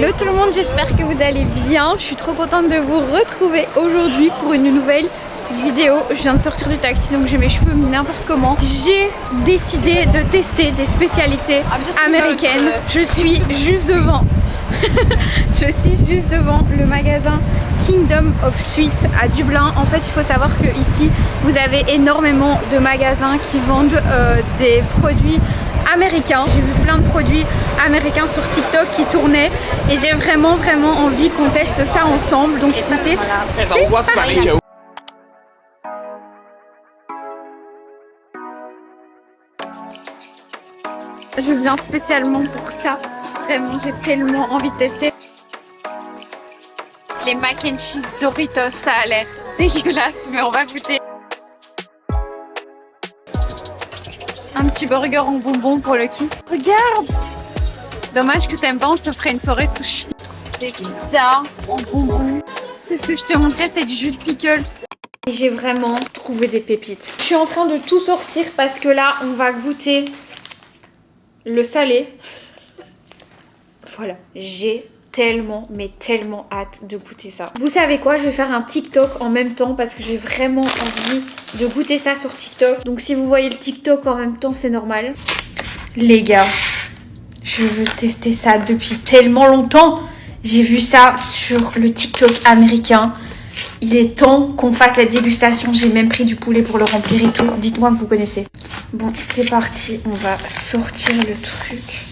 Hello tout le monde, j'espère que vous allez bien. Je suis trop contente de vous retrouver aujourd'hui pour une nouvelle vidéo. Je viens de sortir du taxi donc j'ai mes cheveux mis n'importe comment. J'ai décidé de tester des spécialités américaines. Je suis juste devant je suis juste devant le magasin Kingdom of Sweet à Dublin. En fait il faut savoir que ici vous avez énormément de magasins qui vendent des produits américains. J'ai vu plein de produits américains sur TikTok qui tournaient et j'ai vraiment envie qu'on teste ça ensemble. Donc écoutez, c'est parti. Je viens spécialement pour ça. Vraiment, j'ai tellement envie de tester. Les mac and cheese Doritos, ça a l'air dégueulasse, mais on va goûter. Un petit burger en bonbon pour le kiff. Regarde! Dommage que t'aimes pas, on se ferait une soirée sushi. Des pizzas en bonbon. C'est ce que je te montrais, c'est du jus de pickles. Et j'ai vraiment trouvé des pépites. Je suis en train de tout sortir parce que là, on va goûter le salé. Voilà, j'ai tellement hâte de goûter ça. Vous savez quoi, je vais faire un TikTok en même temps parce que j'ai vraiment envie de goûter ça sur TikTok. Donc si vous voyez le TikTok en même temps, c'est normal. Les gars, je veux tester ça depuis tellement longtemps. J'ai vu ça sur le TikTok américain. Il est temps qu'on fasse cette dégustation. J'ai même pris du poulet pour le remplir et tout. Dites-moi que vous connaissez. Bon, c'est parti. On va sortir le truc.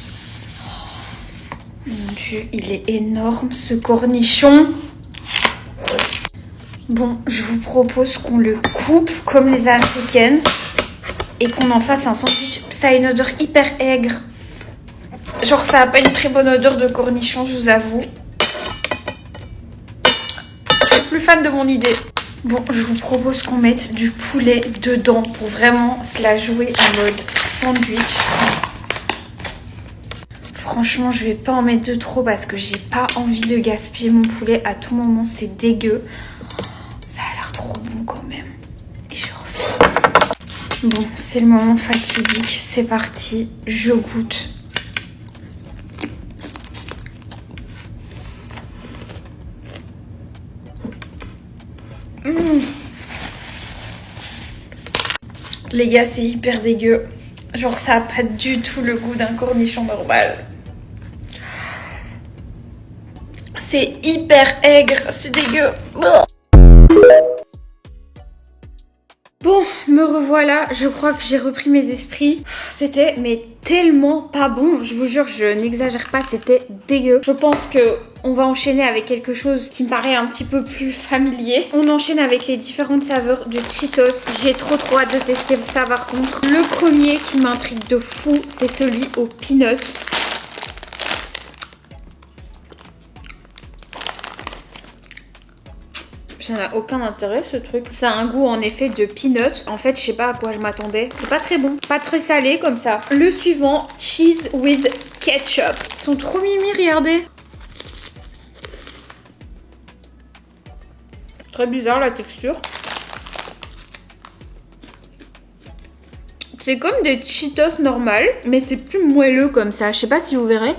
Mon Dieu, il est énorme ce cornichon. Bon, je vous propose qu'on le coupe comme les américaines et qu'on en fasse un sandwich. Ça a une odeur hyper aigre. Genre, ça n'a pas une très bonne odeur de cornichon, je vous avoue. Je suis plus fan de mon idée. Bon, je vous propose qu'on mette du poulet dedans pour vraiment se la jouer en mode sandwich. Franchement, je vais pas en mettre de trop parce que j'ai pas envie de gaspiller mon poulet à tout moment. C'est dégueu. Ça a l'air trop bon quand même. Et je refais. Bon, c'est le moment fatidique. C'est parti. Je goûte. Les gars, c'est hyper dégueu. Genre, ça a pas du tout le goût d'un cornichon normal. C'est hyper aigre, c'est dégueu. Bon, me revoilà. Je crois que j'ai repris mes esprits. C'était mais tellement pas bon. Je vous jure, je n'exagère pas, c'était dégueu. Je pense que on va enchaîner avec quelque chose qui me paraît un petit peu plus familier. On enchaîne avec les différentes saveurs de Cheetos. J'ai trop hâte de tester ça par contre. Le premier qui m'intrigue de fou, c'est celui au peanut. Ça n'a aucun intérêt ce truc. Ça a un goût en effet de peanut. En fait, je sais pas à quoi je m'attendais. C'est pas très bon. Pas très salé comme ça. Le suivant, cheese with ketchup. Ils sont trop mimi, regardez. Très bizarre la texture. C'est comme des Cheetos normales, mais c'est plus moelleux comme ça. Je sais pas si vous verrez.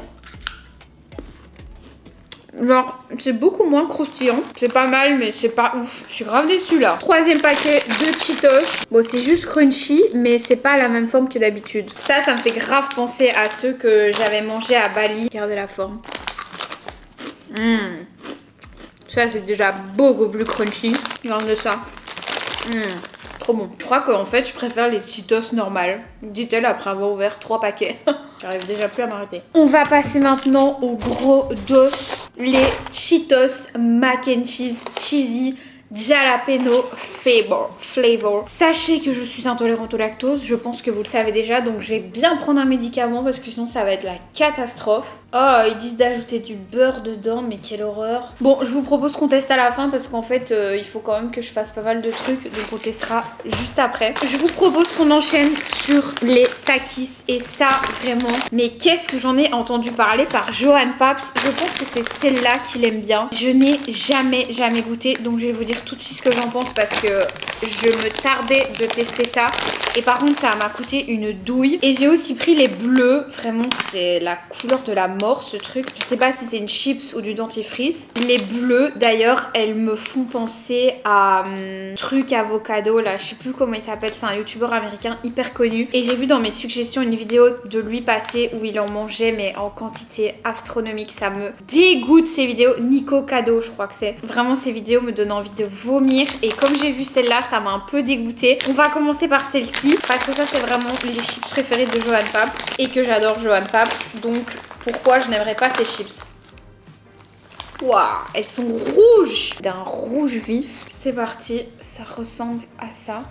Genre, c'est beaucoup moins croustillant. C'est pas mal, mais c'est pas ouf. Je suis grave déçue là. Troisième paquet de Cheetos. Bon, c'est juste crunchy, mais c'est pas la même forme que d'habitude. Ça me fait grave penser à ceux que j'avais mangés à Bali. Regardez la forme. Ça, c'est déjà beaucoup plus crunchy. Regardez ça. Trop bon. Je crois qu'en fait, je préfère les Cheetos normales. Dit-elle après avoir ouvert 3 paquets. J'arrive déjà plus à m'arrêter. On va passer maintenant au gros dos. Les Cheetos mac and cheese cheesy jalapeno flavor. Sachez que je suis intolérante au lactose. Je pense que vous le savez déjà. Donc je vais bien prendre un médicament parce que sinon ça va être la catastrophe. Oh, ils disent d'ajouter du beurre dedans. Mais quelle horreur. Bon, je vous propose qu'on teste à la fin parce qu'en fait, il faut quand même que je fasse pas mal de trucs. Donc on testera juste après. Je vous propose qu'on enchaîne sur les Takis. Et ça, vraiment. Mais qu'est-ce que j'en ai entendu parler par Johan Paps. Je pense que c'est celle-là qu'il aime bien. Je n'ai jamais goûté. Donc je vais vous dire tout de suite ce que j'en pense parce que je me tardais de tester ça. Et par contre, ça m'a coûté une douille. Et j'ai aussi pris les bleus. Vraiment, c'est la couleur de la mort ce truc. Je sais pas si c'est une chips ou du dentifrice. Les bleus d'ailleurs, elles me font penser à truc avocado là, je sais plus comment il s'appelle, c'est un youtubeur américain hyper connu. Et j'ai vu dans mes suggestions une vidéo de lui passer où il en mangeait mais en quantité astronomique. Ça me dégoûte ces vidéos. Nico Cadeau, je crois que c'est. Vraiment ces vidéos me donnent envie de vomir. Et comme j'ai vu celle-là, ça m'a un peu dégoûtée. On va commencer par celle-ci parce que ça c'est vraiment les chips préférées de Johann Pabst et que j'adore Johann Pabst. Donc pourquoi je n'aimerais pas ces chips? Waouh, elles sont rouges, d'un rouge vif. C'est parti, ça ressemble à ça.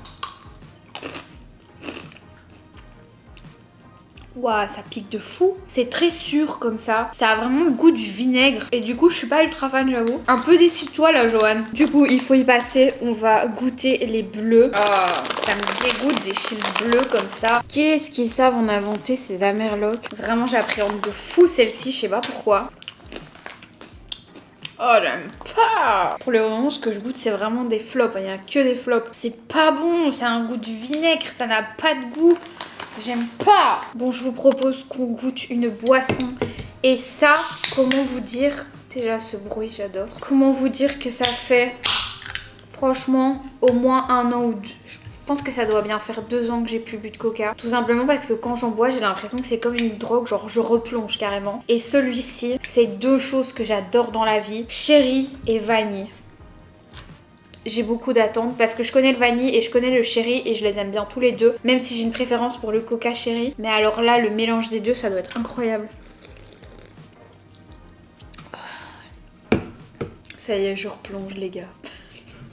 Waouh, ça pique de fou. C'est très sûr comme ça. Ça a vraiment le goût du vinaigre. Et du coup, je suis pas ultra fan, j'avoue. Un peu déçue de toi là, Johann. Du coup, il faut y passer. On va goûter les bleus. Oh, ça me dégoûte des chips bleus comme ça. Qu'est-ce qu'ils savent en inventer ces Amerlocs? Vraiment, j'appréhende de fou celle-ci. Je sais pas pourquoi. Oh, j'aime pas. Pour le moment, ce que je goûte, c'est vraiment des flops. Il n'y a que des flops. C'est pas bon. C'est un goût de vinaigre. Ça n'a pas de goût. J'aime pas. Bon, je vous propose qu'on goûte une boisson. Et ça, comment vous dire... Déjà, ce bruit, j'adore. Comment vous dire que ça fait, franchement, au moins 1 an ou 2... Je pense que ça doit bien faire 2 ans que j'ai plus bu de coca. Tout simplement parce que quand j'en bois, j'ai l'impression que c'est comme une drogue. Genre, je replonge carrément. Et celui-ci, c'est 2 choses que j'adore dans la vie. Cherry et vanille. J'ai beaucoup d'attentes parce que je connais le vanille et je connais le cherry et je les aime bien tous les deux. Même si j'ai une préférence pour le coca cherry. Mais alors là, le mélange des deux, ça doit être incroyable. Ça y est, je replonge les gars.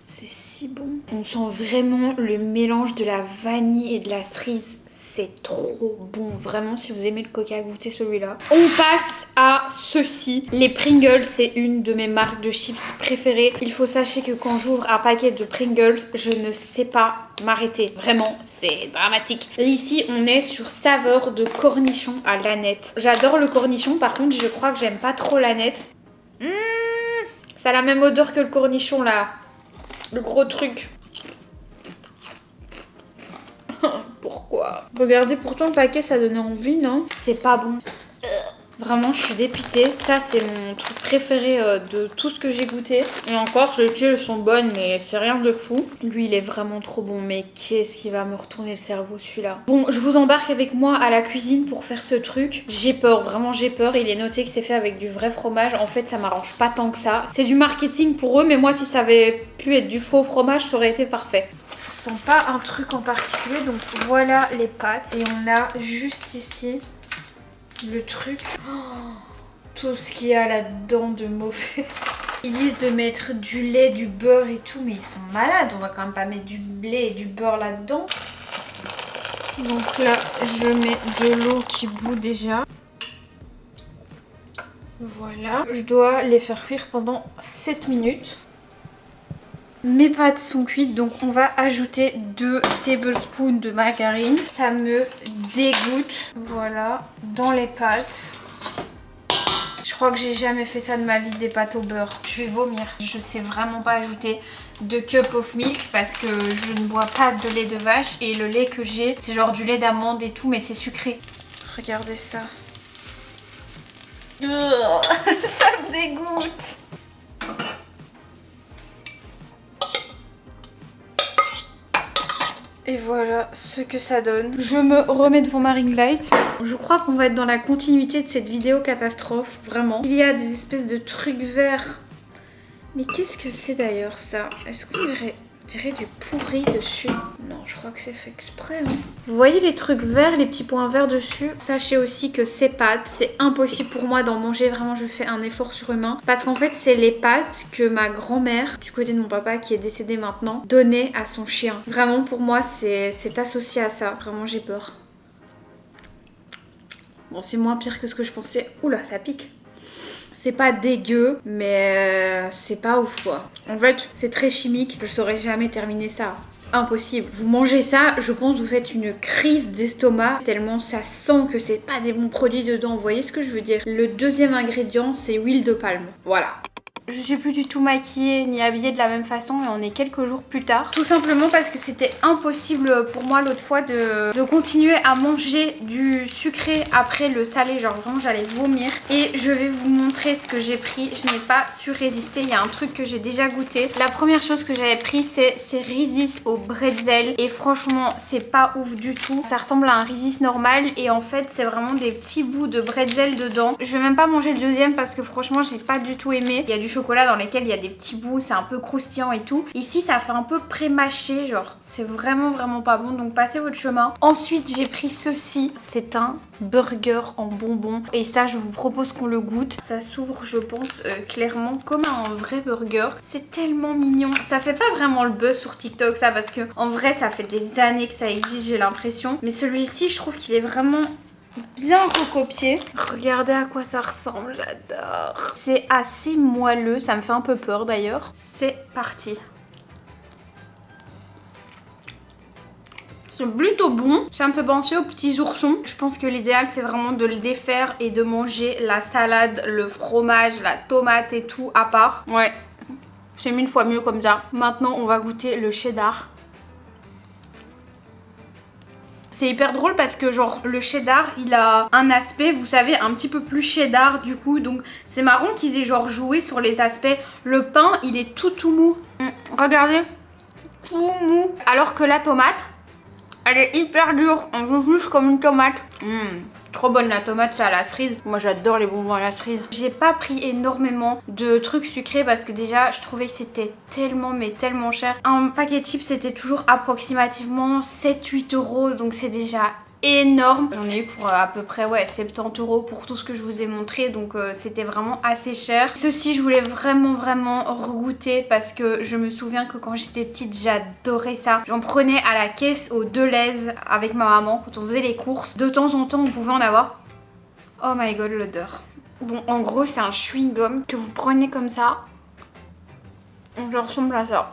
C'est si bon. On sent vraiment le mélange de la vanille et de la cerise. C'est trop bon. Vraiment, si vous aimez le coca, goûtez celui-là. On passe à ceci. Les Pringles, c'est une de mes marques de chips préférées. Il faut sachez que quand j'ouvre un paquet de Pringles, je ne sais pas m'arrêter. Vraiment, c'est dramatique. Et ici, on est sur saveur de cornichon à l'aneth. J'adore le cornichon. Par contre, je crois que j'aime pas trop l'aneth. Ça a la même odeur que le cornichon, là. Le gros truc. Pourquoi? Regardez, pourtant le paquet ça donnait envie, non? C'est pas bon. Vraiment, je suis dépitée. Ça, c'est mon truc préféré de tout ce que j'ai goûté. Et encore, les tuiles sont bonnes, mais c'est rien de fou. Lui, il est vraiment trop bon. Mais qu'est-ce qui va me retourner le cerveau, celui-là? Bon, je vous embarque avec moi à la cuisine pour faire ce truc. J'ai peur, vraiment j'ai peur. Il est noté que c'est fait avec du vrai fromage. En fait, ça m'arrange pas tant que ça. C'est du marketing pour eux, mais moi, si ça avait pu être du faux fromage, ça aurait été parfait. Ça sent pas un truc en particulier. Donc, voilà les pâtes. Et on a juste ici... le truc, tout ce qu'il y a là-dedans de mauvais. Ils disent de mettre du lait, du beurre et tout, mais ils sont malades. On va quand même pas mettre du lait et du beurre là-dedans. Donc là, je mets de l'eau qui bout déjà. Voilà. Je dois les faire cuire pendant 7 minutes. Mes pâtes sont cuites, donc on va ajouter 2 tablespoons de margarine. Ça me dégoûte. Voilà, dans les pâtes. Je crois que j'ai jamais fait ça de ma vie, des pâtes au beurre. Je vais vomir. Je sais vraiment pas ajouter de cup of milk parce que je ne bois pas de lait de vache. Et le lait que j'ai, c'est genre du lait d'amande et tout, mais c'est sucré. Regardez ça. Ça me dégoûte. Et voilà ce que ça donne. Je me remets devant ma ring light. Je crois qu'on va être dans la continuité de cette vidéo catastrophe, vraiment. Il y a des espèces de trucs verts. Mais qu'est-ce que c'est d'ailleurs ça? Est-ce qu'on dirait du pourri dessus? Non, je crois que c'est fait exprès. Hein. Vous voyez les trucs verts, les petits points verts dessus? Sachez aussi que ces pâtes, c'est impossible pour moi d'en manger. Vraiment, je fais un effort surhumain. Parce qu'en fait, c'est les pâtes que ma grand-mère, du côté de mon papa qui est décédé maintenant, donnait à son chien. Vraiment, pour moi, c'est associé à ça. Vraiment, j'ai peur. Bon, c'est moins pire que ce que je pensais. Oula, ça pique. C'est pas dégueu, mais c'est pas ouf quoi. En fait, c'est très chimique. Je saurais jamais terminer ça. Impossible. Vous mangez ça, je pense que vous faites une crise d'estomac tellement ça sent que c'est pas des bons produits dedans. Vous voyez ce que je veux dire? Le deuxième ingrédient, c'est huile de palme. Voilà. Je suis plus du tout maquillée ni habillée de la même façon et on est quelques jours plus tard. Tout simplement parce que c'était impossible pour moi l'autre fois de continuer à manger du sucré après le salé. Genre vraiment j'allais vomir. Et je vais vous montrer ce que j'ai pris. Je n'ai pas su résister. Il y a un truc que j'ai déjà goûté. La première chose que j'avais pris c'est ces Reese's au bretzel. Et franchement c'est pas ouf du tout. Ça ressemble à un Reese's normal et en fait c'est vraiment des petits bouts de bretzel dedans. Je vais même pas manger le deuxième parce que franchement j'ai pas du tout aimé. Il y a du chocolat dans lesquels il y a des petits bouts, c'est un peu croustillant et tout. Ici ça fait un peu pré-mâché, genre c'est vraiment pas bon, donc passez votre chemin. Ensuite j'ai pris ceci, c'est un burger en bonbons et ça je vous propose qu'on le goûte. Ça s'ouvre je pense clairement comme un vrai burger. C'est tellement mignon. Ça fait pas vraiment le buzz sur TikTok ça parce que en vrai ça fait des années que ça existe j'ai l'impression. Mais celui-ci je trouve qu'il est vraiment bien recopié. Regardez à quoi ça ressemble, j'adore. C'est assez moelleux, ça me fait un peu peur d'ailleurs. C'est parti. C'est plutôt bon. Ça me fait penser aux petits oursons. Je pense que l'idéal c'est vraiment de le défaire et de manger la salade, le fromage, la tomate et tout à part. Ouais, c'est 1000 fois mieux comme ça. Maintenant on va goûter le cheddar. C'est hyper drôle parce que genre le cheddar il a un aspect vous savez un petit peu plus cheddar du coup. Donc c'est marrant qu'ils aient genre joué sur les aspects. Le pain il est tout mou. Regardez, tout mou. Alors que la tomate elle est hyper dure. Un peu plus comme une tomate. Trop bonne la tomate, c'est à la cerise. Moi j'adore les bonbons à la cerise. J'ai pas pris énormément de trucs sucrés parce que déjà je trouvais que c'était tellement mais tellement cher. Un paquet de chips c'était toujours approximativement 7-8 euros donc c'est déjà énorme. J'en ai eu pour à peu près ouais 70 euros pour tout ce que je vous ai montré donc c'était vraiment assez cher. Ceci je voulais vraiment regoûter parce que je me souviens que quand j'étais petite j'adorais ça. J'en prenais à la caisse au Deleuze avec ma maman quand on faisait les courses. De temps en temps on pouvait en avoir. Oh my god l'odeur. Bon en gros c'est un chewing gum que vous prenez comme ça. Ça ressemble à ça.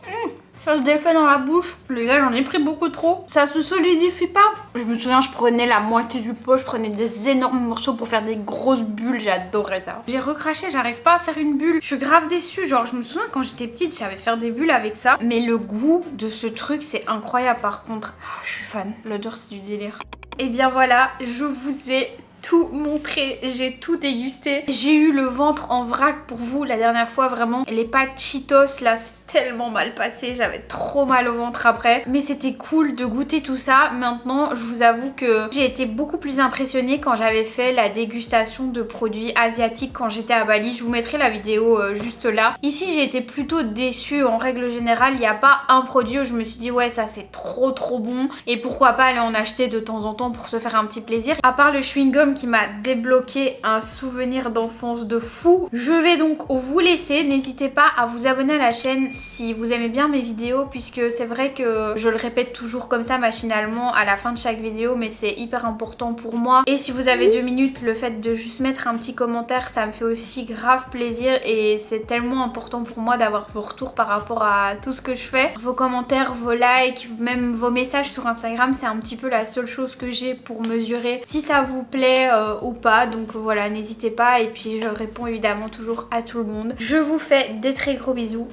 Ça se défait dans la bouche. Les gars, j'en ai pris beaucoup trop. Ça se solidifie pas. Je me souviens, je prenais la moitié du pot. Je prenais des énormes morceaux pour faire des grosses bulles. J'adorais ça. J'ai recraché, j'arrive pas à faire une bulle. Je suis grave déçue. Genre, je me souviens quand j'étais petite, j'avais faire des bulles avec ça. Mais le goût de ce truc, c'est incroyable par contre. Oh, je suis fan. L'odeur, c'est du délire. Et bien voilà, je vous ai tout montré, j'ai tout dégusté. J'ai eu le ventre en vrac pour vous la dernière fois, vraiment. Les pâtes Cheetos là, c'est tellement mal passé, j'avais trop mal au ventre après. Mais c'était cool de goûter tout ça. Maintenant, je vous avoue que j'ai été beaucoup plus impressionnée quand j'avais fait la dégustation de produits asiatiques quand j'étais à Bali. Je vous mettrai la vidéo juste là. Ici, j'ai été plutôt déçue en règle générale. Il n'y a pas un produit où je me suis dit ouais ça c'est trop bon. Et pourquoi pas aller en acheter de temps en temps pour se faire un petit plaisir. À part le chewing gum qui m'a débloqué un souvenir d'enfance de fou. Je vais donc vous laisser. N'hésitez pas à vous abonner à la chaîne si vous aimez bien mes vidéos puisque c'est vrai que je le répète toujours comme ça machinalement à la fin de chaque vidéo mais c'est hyper important pour moi. Et si vous avez 2 minutes, le fait de juste mettre un petit commentaire ça me fait aussi grave plaisir et c'est tellement important pour moi d'avoir vos retours par rapport à tout ce que je fais. Vos commentaires, vos likes, même vos messages sur Instagram c'est un petit peu la seule chose que j'ai pour mesurer si ça vous plaît ou pas. Donc voilà, n'hésitez pas et puis je réponds évidemment toujours à tout le monde. Je vous fais des très gros bisous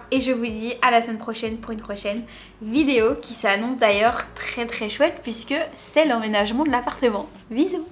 et je vous dis à la semaine prochaine pour une prochaine vidéo qui s'annonce d'ailleurs très chouette puisque c'est l'emménagement de l'appartement. Bisous.